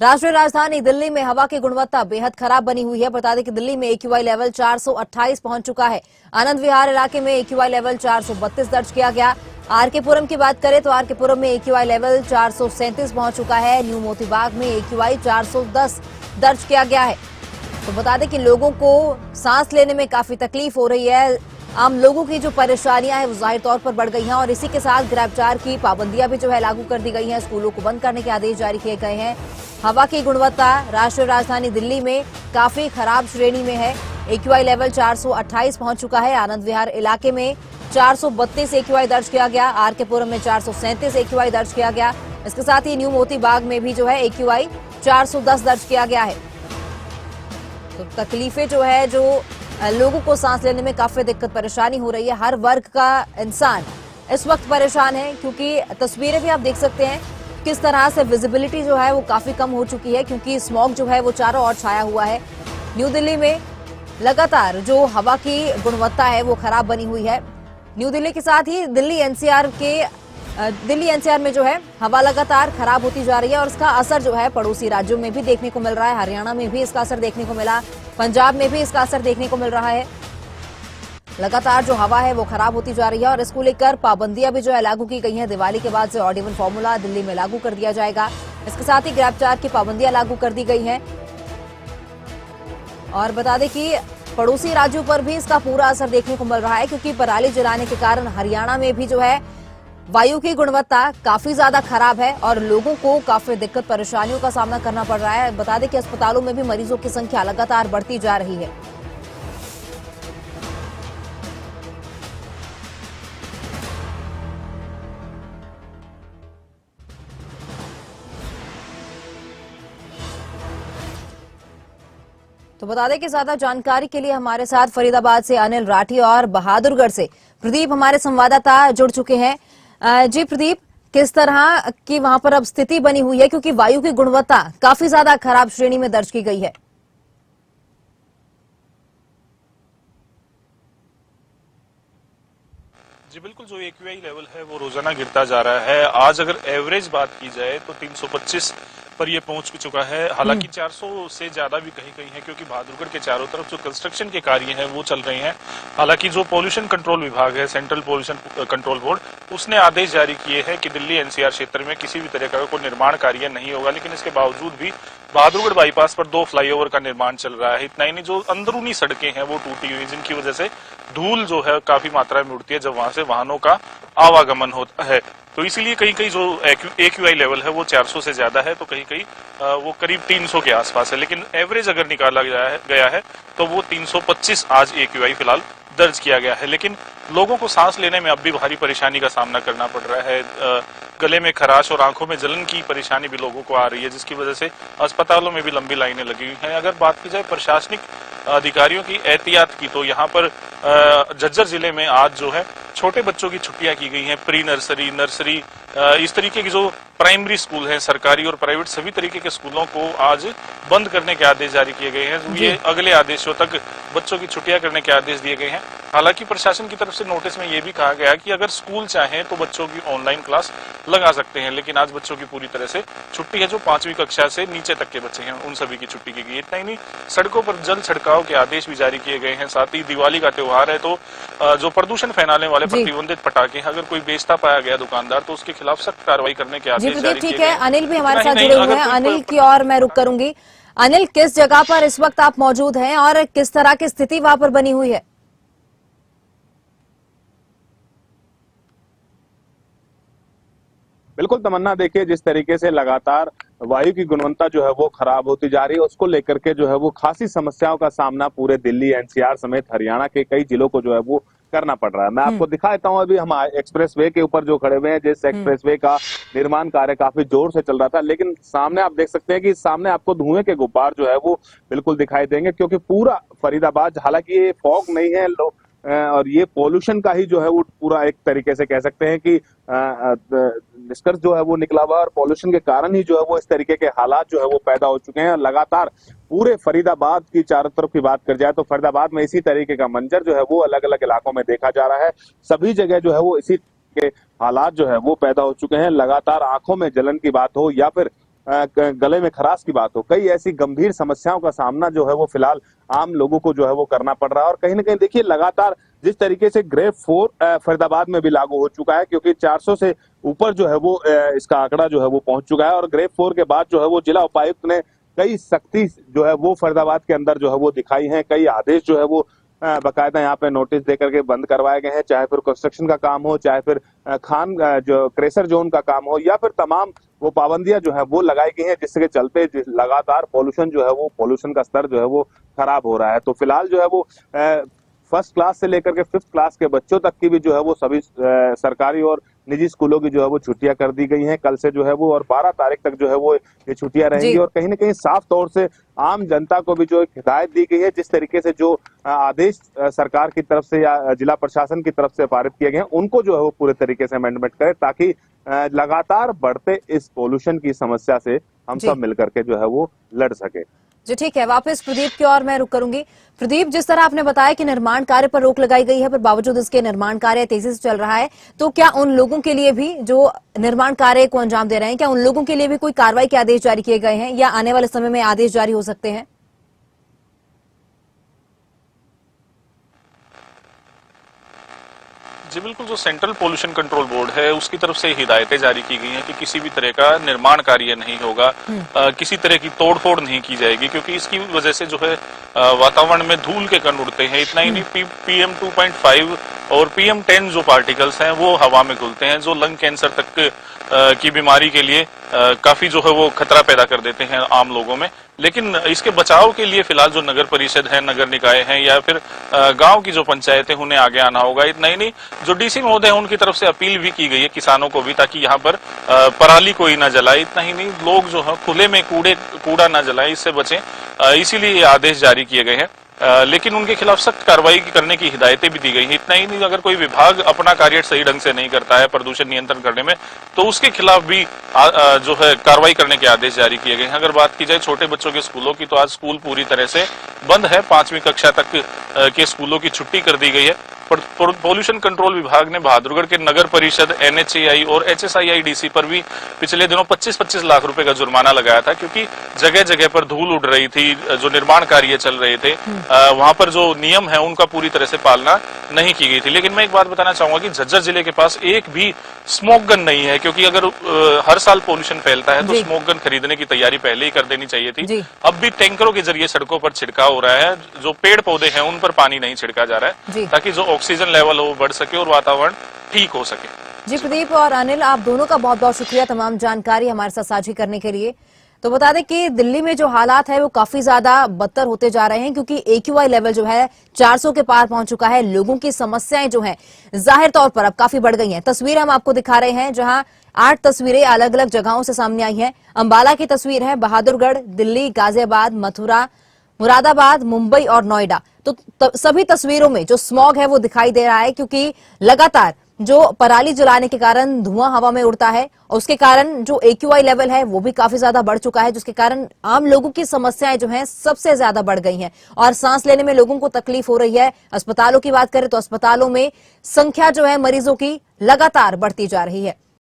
राष्ट्रीय राजधानी दिल्ली में हवा की गुणवत्ता बेहद खराब बनी हुई है। बता दें कि दिल्ली में एक्यूआई लेवल 428 पहुंच चुका है। आनंद विहार इलाके में एक्यूआई लेवल 432 दर्ज किया गया। आरके पुरम की बात करें तो आरके पुरम में एक्यूआई लेवल 437 पहुंच चुका है। न्यू मोती बाग में एक्यूआई 410 दर्ज किया गया है। तो बता दें कि लोगों को सांस लेने में काफी तकलीफ हो रही है। आम लोगों की जो परेशानियां हैं वो जाहिर तौर पर बढ़ गई हैं और इसी के साथ गिरफ्तार की पाबंदियां भी जो है लागू कर दी गई हैं। स्कूलों को बंद करने के आदेश जारी किए गए हैं। हवा की गुणवत्ता राष्ट्रीय राजधानी दिल्ली में काफी खराब श्रेणी में है। एक्यूआई लेवल 428 पहुंच चुका है। आनंद विहार इलाके में 432 एक्यूआई दर्ज किया गया। आरके पुरम में 437 एक्यूआई दर्ज किया गया। इसके साथ ही न्यू मोती बाग में भी जो है एक्यूआई 410 दर्ज किया गया है। तो तकलीफें जो है जो लोगों को सांस लेने में काफी दिक्कत परेशानी हो रही है। हर वर्ग का इंसान इस वक्त परेशान है क्योंकि तस्वीरें भी आप देख सकते हैं किस तरह से विजिबिलिटी जो है वो काफी कम हो चुकी है क्योंकि स्मॉग जो है वो चारों ओर छाया हुआ है। न्यू दिल्ली में लगातार जो हवा की गुणवत्ता है वो खराब बनी हुई है। न्यू दिल्ली के साथ ही दिल्ली एनसीआर में जो है हवा लगातार खराब होती जा रही है और इसका असर जो है पड़ोसी राज्यों में भी देखने को मिल रहा है। हरियाणा में भी इसका असर देखने को मिला, पंजाब में भी इसका असर देखने को मिल रहा है। लगातार जो हवा है वो खराब होती जा रही है और इसको लेकर पाबंदियां भी जो है लागू की गई हैं। दिवाली के बाद से ऑड इवन फॉर्मूला दिल्ली में लागू कर दिया जाएगा। इसके साथ ही गिरफ्तार की पाबंदियां लागू कर दी गई हैं और बता दें कि पड़ोसी राज्यों पर भी इसका पूरा असर देखने को मिल रहा है क्योंकि पराली जलाने के कारण हरियाणा में भी जो है वायु की गुणवत्ता काफी ज्यादा खराब है और लोगों को काफी दिक्कत परेशानियों का सामना करना पड़ रहा है। बता दें कि अस्पतालों में भी मरीजों की संख्या लगातार बढ़ती जा रही है। तो बता दें कि ज्यादा जानकारी के लिए हमारे साथ फरीदाबाद से अनिल राठी और बहादुरगढ़ से प्रदीप हमारे संवाददाता जुड़ चुके हैं। जी प्रदीप, किस तरह की वहां पर अब स्थिति बनी हुई है क्योंकि वायु की गुणवत्ता काफी ज्यादा खराब श्रेणी में दर्ज की गई है? जी बिल्कुल, जो एक्यूआई लेवल है वो रोजाना गिरता जा रहा है। आज अगर एवरेज बात की जाए तो 325 पर ये पहुंच चुका है। हालांकि 400 से ज्यादा भी कहीं कहीं है क्योंकि बहादुरगढ़ के चारों तरफ जो कंस्ट्रक्शन के कार्य हैं वो चल रहे हैं। हालांकि जो पॉल्यूशन कंट्रोल विभाग है, सेंट्रल पॉल्यूशन कंट्रोल बोर्ड, उसने आदेश जारी किए हैं कि दिल्ली एनसीआर क्षेत्र में किसी भी तरह का कोई निर्माण कार्य नहीं होगा। लेकिन इसके बावजूद भी बहादुरगढ़ बाईपास पर 2 फ्लाईओवर का निर्माण चल रहा है। इतना ही नहीं, जो अंदरूनी सड़कें हैं वो टूटी हुई, जिनकी वजह से धूल जो है काफी मात्रा में उड़ती है जब वहां से वाहनों का आवागमन होता है। तो इसीलिए कहीं कहीं जो एक्यूआई लेवल है वो 400 से ज्यादा है, तो कहीं कहीं वो करीब 300 के आसपास है। लेकिन एवरेज अगर निकाला गया है तो वो 325 आज एक्यूआई फिलहाल दर्ज किया गया है। लेकिन लोगों को सांस लेने में अब भी भारी परेशानी का सामना करना पड़ रहा है। गले में खराश और आंखों में जलन की परेशानी भी लोगों को आ रही है, जिसकी वजह से अस्पतालों में भी लंबी लाइनें लगी हुई हैं। अगर बात की जाए प्रशासनिक अधिकारियों की एहतियात की, तो यहाँ पर झज्जर जिले में आज जो है छोटे बच्चों की छुट्टियां की गई हैं। प्री नर्सरी, नर्सरी, इस तरीके की जो प्राइमरी स्कूल हैं, सरकारी और प्राइवेट सभी तरीके के स्कूलों को आज बंद करने के आदेश जारी किए गए हैं। ये अगले आदेशों तक बच्चों की छुट्टियां करने के आदेश दिए गए हैं। हालांकि प्रशासन की तरफ से नोटिस में ये भी कहा गया कि अगर स्कूल चाहें तो बच्चों की ऑनलाइन क्लास लगा सकते हैं। लेकिन आज बच्चों की पूरी तरह से छुट्टी है। जो 5वीं कक्षा से नीचे तक के बच्चे हैं उन सभी की छुट्टी की गई। इतना ही नहीं, सड़कों पर जल छिड़काव के आदेश भी जारी किए गए हैं। साथ ही दिवाली का त्योहार है, तो जो प्रदूषण फैलाने वाले प्रतिबंधित पटाखे अगर कोई बेचता पाया गया दुकानदार तो उसके खिलाफ सख्त कार्रवाई करने के आदेश जारी किए गए। ठीक है, अनिल भी हमारे साथ जुड़े हुए हैं। अनिल की ओर मैं रुक करूंगी। अनिल, किस जगह पर इस वक्त आप मौजूद हैं और किस तरह की स्थिति वहां पर बनी हुई है? बिल्कुल तमन्ना, देखिए जिस तरीके से लगातार वायु की गुणवत्ता जो है वो खराब होती जा रही है, उसको लेकर के जो है वो खासी समस्याओं का सामना पूरे दिल्ली एनसीआर समेत हरियाणा के कई जिलों को जो है वो करना पड़ रहा है। मैं आपको दिखा देता हूं, अभी हम एक्सप्रेसवे के ऊपर जो खड़े हुए हैं, जिस एक्सप्रेसवे का निर्माण कार्य काफी जोर से चल रहा था, लेकिन सामने आप देख सकते हैं कि सामने आपको धुएं के गुब्बार जो है वो बिल्कुल दिखाई देंगे क्योंकि पूरा फरीदाबाद, हालांकि ये फॉग नहीं है और ये पॉल्यूशन का ही जो है वो पूरा एक तरीके से कह सकते हैं कि निष्कर्ष जो है वो निकला हुआ, और पॉल्यूशन के कारण ही जो है वो इस तरीके के हालात जो है वो पैदा हो चुके हैं। लगातार पूरे फरीदाबाद की चारों तरफ की बात कर जाए तो फरीदाबाद में इसी तरीके का मंजर जो है वो अलग अलग इलाकों में देखा जा रहा है। सभी जगह जो है वो इसी के हालात जो है वो पैदा हो चुके हैं। लगातार आंखों में जलन की बात हो या फिर गले में खराश की बात हो, कई ऐसी गंभीर समस्याओं का सामना जो है वो फिलहाल आम लोगों को जो है वो करना पड़ रहा है। और कहीं ना कहीं देखिए लगातार जिस तरीके से ग्रेड 4 फरीदाबाद में भी लागू हो चुका है, क्योंकि 400 से ऊपर जो है वो इसका आंकड़ा जो है वो पहुंच चुका है। और ग्रेड 4 के बाद जो है वो जिला उपायुक्त ने कई सख्ती जो है वो फरीदाबाद के अंदर जो है वो दिखाई है। कई आदेश जो है वो बकायदा यहाँ पे नोटिस देकर के बंद करवाए गए हैं, चाहे फिर कंस्ट्रक्शन का काम हो, चाहे फिर खान जो क्रेशर जोन का काम हो, या फिर तमाम वो पाबंदियां जो है वो लगाई गई हैं, जिसके चलते लगातार पोल्यूशन का स्तर जो है वो खराब हो रहा है। तो फिलहाल जो है वो फर्स्ट क्लास से लेकर के 5th क्लास के बच्चों तक की भी जो है वो सभी सरकारी और निजी स्कूलों की जो है वो छुट्टियां कर दी गई हैं कल से जो है वो, और 12 तारीख तक जो है वो ये छुट्टियां रहेंगी। और कहीं ना कहीं साफ तौर से आम जनता को भी जो एक हिदायत दी गई है, जिस तरीके से जो आदेश सरकार की तरफ से या जिला प्रशासन की तरफ से पारित किए गए हैं, उनको जो है वो पूरे तरीके से अमेंडमेंट करे, ताकि लगातार बढ़ते इस पोल्यूशन की समस्या से हम सब मिलकर के जो है वो लड़ सके। जी ठीक है, वापस प्रदीप की ओर मैं रुक करूंगी। प्रदीप, जिस तरह आपने बताया कि निर्माण कार्य पर रोक लगाई गई है, पर बावजूद इसके निर्माण कार्य तेजी से चल रहा है, तो क्या उन लोगों के लिए भी जो निर्माण कार्य को अंजाम दे रहे हैं, क्या उन लोगों के लिए भी कोई कार्रवाई के आदेश जारी किए गए हैं या आने वाले समय में आदेश जारी हो सकते हैं? जी बिल्कुल, जो सेंट्रल पोल्यूशन कंट्रोल बोर्ड है उसकी तरफ से हिदायतें जारी की गई हैं कि किसी भी तरह का निर्माण कार्य नहीं होगा, किसी तरह की तोड़फोड़ नहीं की जाएगी, क्योंकि इसकी वजह से जो है वातावरण में धूल के कण उड़ते हैं। इतना ही नहीं, PM 2.5 और PM 10 जो पार्टिकल्स हैं वो हवा में घुलते हैं, जो लंग कैंसर तक की बीमारी के लिए काफी जो है वो खतरा पैदा कर देते हैं आम लोगों में। लेकिन इसके बचाव के लिए फिलहाल जो नगर परिषद है, नगर निकाय हैं, या फिर गांव की जो पंचायतें, उन्हें आगे आना होगा। इतना ही नहीं, जो DC महोदय हैं उनकी तरफ से अपील भी की गई है किसानों को भी, ताकि यहाँ पर पराली कोई ना जलाए। इतना ही नहीं, लोग जो है खुले में कूड़ा ना जलाए, इससे बचें, इसीलिए ये आदेश जारी किए गए हैं। लेकिन उनके खिलाफ सख्त कार्रवाई करने की हिदायतें भी दी गई हैं। इतना ही नहीं, अगर कोई विभाग अपना कार्य सही ढंग से नहीं करता है प्रदूषण नियंत्रण करने में, तो उसके खिलाफ भी जो है कार्रवाई करने के आदेश जारी किए गए हैं। अगर बात की जाए छोटे बच्चों के स्कूलों की, तो आज स्कूल पूरी तरह से बंद है। 5वीं कक्षा तक के स्कूलों की छुट्टी कर दी गई है। पोल्यूशन कंट्रोल विभाग ने बहादुरगढ़ के नगर परिषद, NHAI और HSII-DC पर भी पिछले दिनों 25-25 लाख रुपए का जुर्माना लगाया था, क्योंकि जगह जगह पर धूल उड़ रही थी, जो निर्माण कार्य चल रहे थे वहां पर जो नियम है उनका पूरी तरह से पालना नहीं की गई थी। लेकिन मैं एक बात बताना चाहूंगा कि झज्जर जिले के पास एक भी स्मोक गन नहीं है, क्योंकि अगर हर साल पोल्यूशन फैलता है तो स्मोक गन खरीदने की तैयारी पहले ही कर देनी चाहिए थी। अब भी टैंकरों के जरिए सड़कों पर छिड़काव हो रहा है, जो पेड़ पौधे हैं उन पर पानी नहीं छिड़का जा रहा है, ताकि जो ऑक्सीजन लेवल हो बढ़ सके और वातावरण ठीक हो सके। जी प्रदीप और अनिल, आप दोनों का बहुत बहुत शुक्रिया तमाम जानकारी हमारे साथ साझी करने के लिए। तो बता दें कि दिल्ली में जो हालात है वो काफी ज्यादा बदतर होते जा रहे हैं, क्योंकि AQI लेवल जो है 400 के पार पहुंच चुका है। लोगों की समस्याएं जो हैं जाहिर तौर पर अब काफी बढ़ गई हैं। तस्वीर हम आपको दिखा रहे हैं, जहां 8 तस्वीरें अलग अलग जगहों से सामने आई हैं। अंबाला की तस्वीर है, बहादुरगढ़, दिल्ली, गाजियाबाद, मथुरा, मुरादाबाद, मुंबई और नोएडा। तो सभी तस्वीरों में जो स्मॉग है वो दिखाई दे रहा है, क्योंकि लगातार जो पराली जलाने के कारण धुआं हवा में उड़ता है, और उसके कारण जो AQI लेवल है वो भी काफी ज्यादा बढ़ चुका है, जिसके कारण आम लोगों की समस्याएं जो हैं सबसे ज्यादा बढ़ गई हैं और सांस लेने में लोगों को तकलीफ हो रही है। अस्पतालों की बात करें तो अस्पतालों में संख्या जो है मरीजों की लगातार बढ़ती जा रही है।